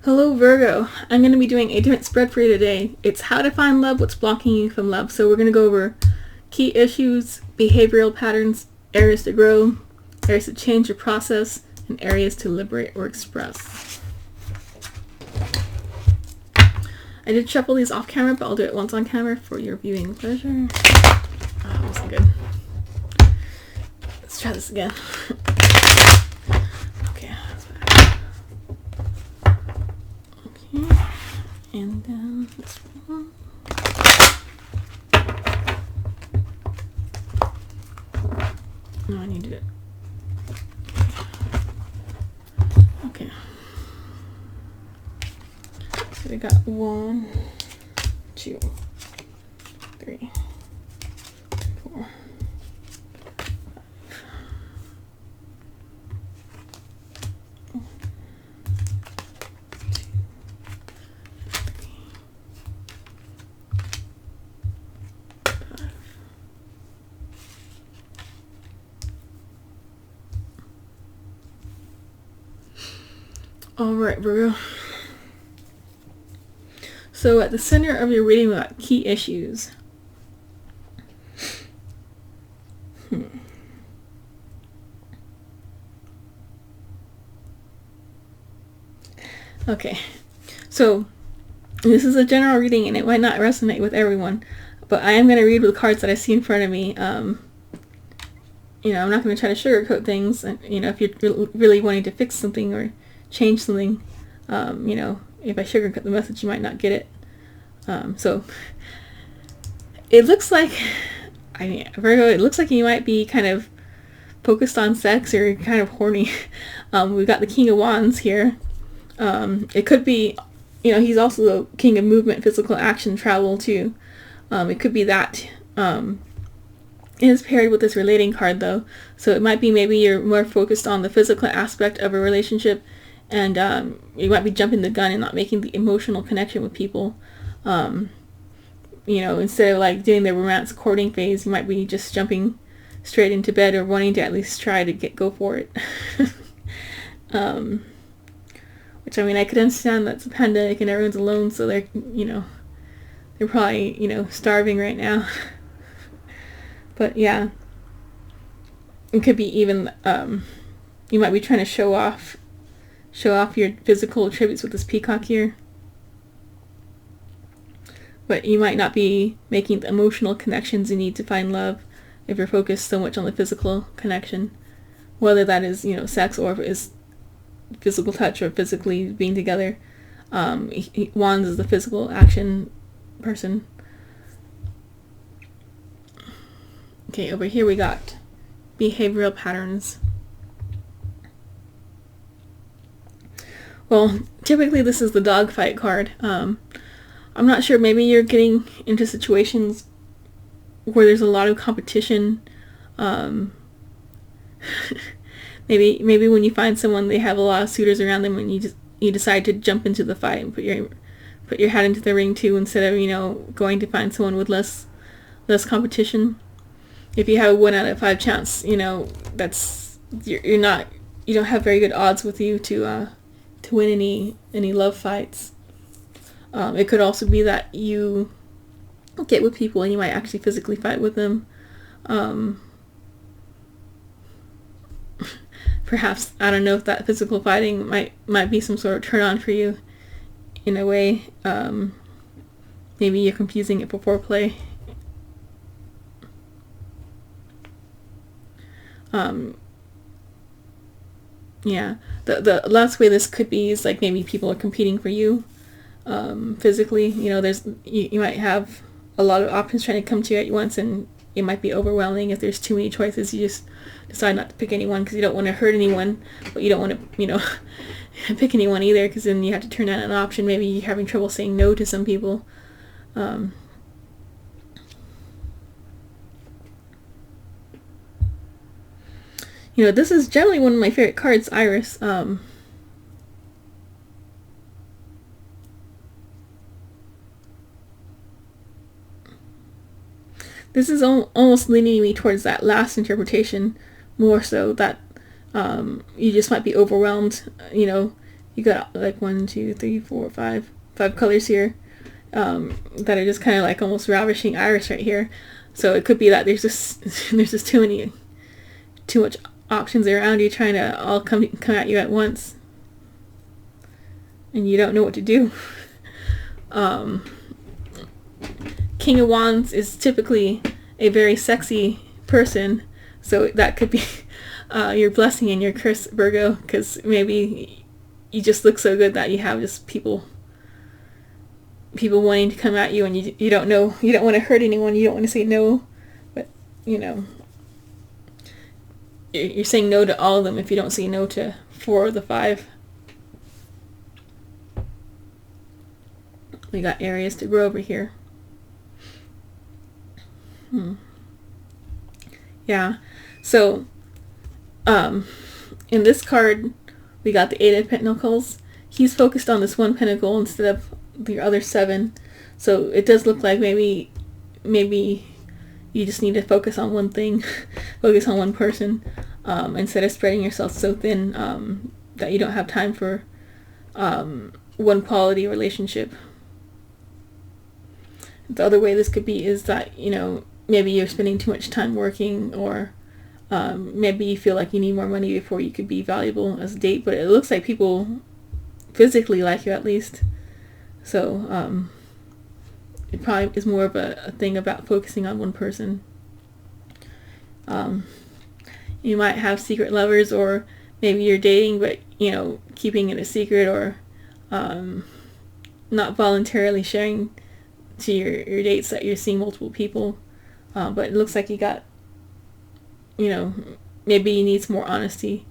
Hello Virgo, I'm going to be doing a different spread for you today. It's how to find love, what's blocking you from love. So we're going to go over key issues, behavioral patterns, areas to grow, areas to change or process, and areas to liberate or express. I did shuffle these off camera, but I'll do it once on camera for your viewing pleasure. Oh, that wasn't good. Let's try this again. Okay, that's better. Okay, and then this one. No, I need to do it. Okay. So we got 1, 2, 3, 4. Alright, Virgo. So at the center of your reading, we got key issues. Okay, so this is a general reading and it might not resonate with everyone, but I am going to read with the cards that I see in front of me. You know, I'm not going to try to sugarcoat things. You know, if you're really wanting to fix something or change something, you know, if I sugarcoat the message, you might not get it. So it looks like, I mean, Virgo, it looks like you might be kind of focused on sex or kind of horny. We've got the King of Wands here. It could be, you know, he's also the king of movement, physical action, travel too. It could be that. It is paired with this relating card though. So it might be maybe you're more focused on the physical aspect of a relationship, and you might be jumping the gun and not making the emotional connection with people. You know, instead of like doing the romance courting phase, you might be just jumping straight into bed or wanting to at least try to go for it. Which, I mean, I could understand that's a pandemic and everyone's alone, so they're, you know, they're probably, you know, starving right now. But yeah, it could be even, you might be trying to show off your physical attributes with this peacock here. But you might not be making the emotional connections you need to find love if you're focused so much on the physical connection. Whether that is, you know, sex, or if it is physical touch or physically being together. Wands is the physical action person. Okay, over here we got behavioral patterns. Well, typically this is the dogfight card. I'm not sure, maybe you're getting into situations where there's a lot of competition. Maybe when you find someone, they have a lot of suitors around them, and you decide to jump into the fight and put your hat into the ring too, instead of, you know, going to find someone with less competition. If you have a 1 out of 5 chance, you know, that's you don't have very good odds with you to win any love fights. It could also be that you get with people and you might actually physically fight with them. Perhaps, I don't know if that physical fighting might be some sort of turn on for you in a way. Maybe you're confusing it for foreplay. Yeah, the last way this could be is like maybe people are competing for you physically. You know, you might have a lot of options trying to come to you at once, and it might be overwhelming. If there's too many choices, you just decide not to pick anyone because you don't want to hurt anyone, but you don't want to, you know, pick anyone either, because then you have to turn down an option. Maybe you're having trouble saying no to some people. You know, this is generally one of my favorite cards, Iris. This is almost leaning me towards that last interpretation more so, that you just might be overwhelmed. You know, you got like 1, 2, 3, 4, 5 colors here that are just kind of like almost ravishing iris right here. So it could be that there's just too much options around you trying to all come at you at once, and you don't know what to do. King of Wands is typically a very sexy person, so that could be your blessing and your curse, Virgo, because maybe you just look so good that you have just people wanting to come at you, and you don't know, you don't want to hurt anyone, you don't want to say no, but you know, you're saying no to all of them if you don't say no to 4 of the 5. We got areas to grow over here. Yeah, so in this card we got the 8 of Pentacles. He's focused on this one pentacle instead of the other 7, so it does look like maybe you just need to focus on one thing, focus on one person, instead of spreading yourself so thin that you don't have time for one quality relationship. The other way this could be is that, you know, maybe you're spending too much time working, or maybe you feel like you need more money before you could be valuable as a date, but it looks like people physically like you at least. So it probably is more of a thing about focusing on one person. You might have secret lovers, or maybe you're dating but, you know, keeping it a secret, or not voluntarily sharing to your dates that you're seeing multiple people. But it looks like you got, you know, maybe you need some more honesty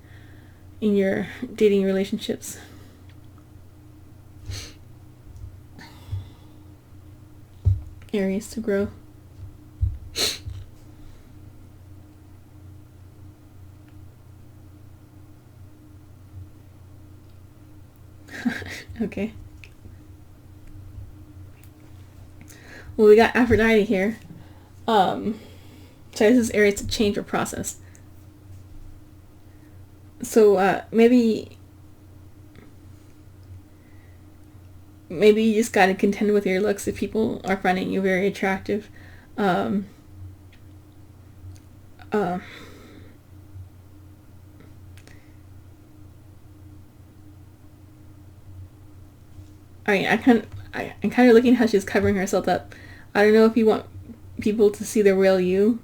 in your dating relationships. Areas to grow. Okay. Well, we got Aphrodite here. So this is areas to change or process. So maybe you just gotta contend with your looks if people are finding you very attractive. I mean, I'm kind of looking at how she's covering herself up. I don't know if you want people to see the real you.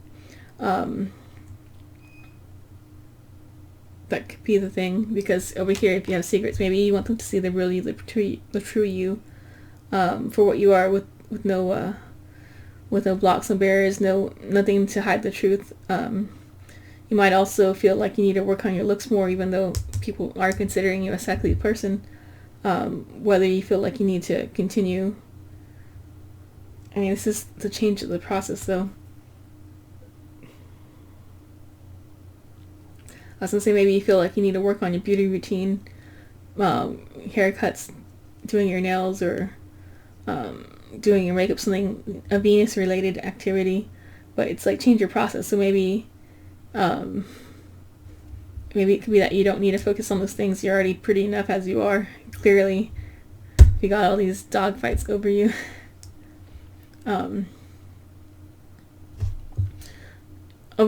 That could be the thing, because over here, if you have secrets, maybe you want them to see the real you, the true you, for what you are, with no blocks and barriers, nothing to hide the truth. You might also feel like you need to work on your looks more, even though people are considering you a sexy person. Whether you feel like you need to continue. I mean, this is the change of the process, though. I was going to say, maybe you feel like you need to work on your beauty routine, haircuts, doing your nails, or doing your makeup, something, a Venus-related activity. But it's like change your process. So maybe it could be that you don't need to focus on those things. You're already pretty enough as you are. Clearly, you got all these dog fights over you. Over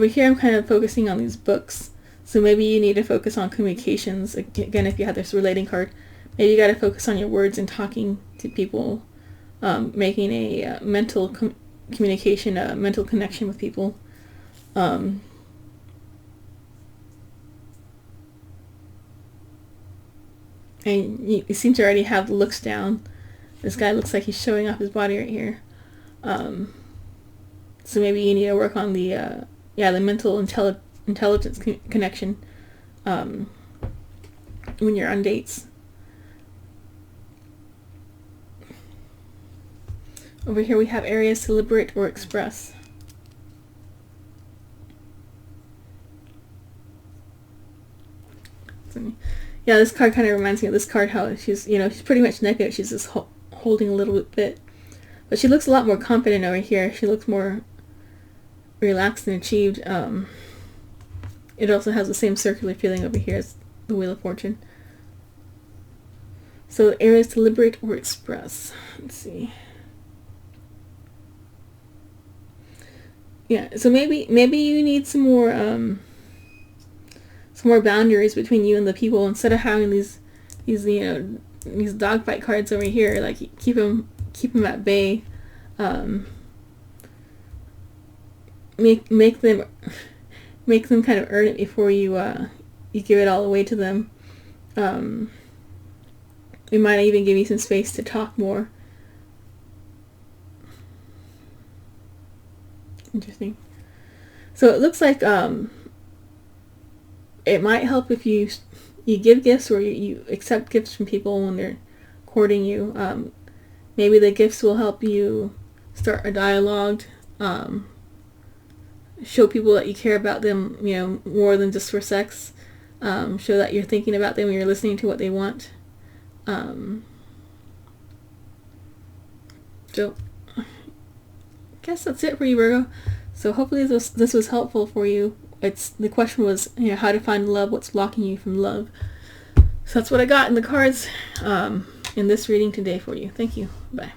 here, I'm kind of focusing on these books. So maybe you need to focus on communications. Again, if you have this relating card, maybe you got to focus on your words and talking to people, making a mental communication, a mental connection with people. And you seem to already have the looks down. This guy looks like he's showing off his body right here. So maybe you need to work on the mental intelligence connection when you're on dates. Over here we have areas to liberate or express. Yeah, this card kind of reminds me of this card, how she's pretty much naked. She's just holding a little bit. But she looks a lot more confident over here. She looks more relaxed and achieved. It also has the same circular feeling over here as the Wheel of Fortune. So the area is to liberate or express. Let's see. Yeah, so maybe you need some more boundaries between you and the people, instead of having these these dogfight cards over here. Like, keep them at bay. Make them kind of earn it before you give it all away to them. It might even give you some space to talk more. Interesting. So it looks like it might help if you give gifts, or you accept gifts from people when they're courting you. Maybe the gifts will help you start a dialogue, show people that you care about them, more than just for sex. Show that you're thinking about them and you're listening to what they want. So I guess that's it for you, Virgo. So hopefully this was helpful for you. The question was, how to find love, what's blocking you from love. So that's what I got in the cards in this reading today for you. Thank you. Bye.